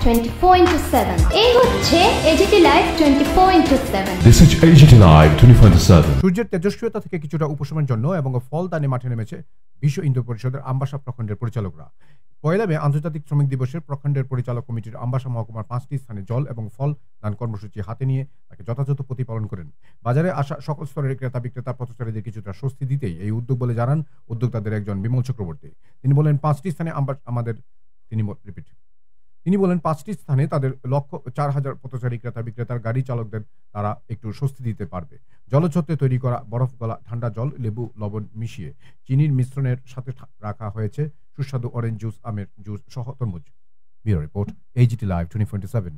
24/7 এই হচ্ছে AGT live 24/7 This is AGT Live 24/7 সূর্যের তেজস্ক্রিয়তা থেকে কিছুটা উপশমের জন্য এবং ফল দানে মাঠে নেমেছে বিশ্ব হিন্দু পরিষদের আমবাসা প্রখণ্ডের পরিচালকরা। পয়লা মে আন্তর্জাতিক শ্রমিক দিবসের প্রখণ্ডের পরিচালক কমিটির আমবাসা মহকুমার 5টি স্থানে জল এবং ফল দান কর্মসূচি হাতে নিয়ে তাকে যথাযথ প্রতিপালন করেন। বাজারে আসা সকল স্তরের ক্রেতা বিক্রেতা পথচারীদের কিছুটা স্বস্তি দিতেই এই উদ্যোগ বলে জানান উদ্যোক্তাদের একজন বিমল চক্রবর্তী। তিনি বলেন 5টি স্থানে তিনি বলেন 5টি স্থানে তাদের লক্ষ্য 4,000 পথচারী ক্রেতা বিক্রেতার গাড়ি চালকদের তারা একটু স্বস্তি দিতে পারবে। জলছত্রে তৈরি করা বরফ গলা ঠান্ডা জল, লেবু, লবণ মিশিয়ে চিনির মিশ্রণের সাথে রাখা হয়েছে সুস্বাদু অরেঞ্জ জুস, আমের জুস সহ তরমুজ। Bureau report, AGT Live 24/7।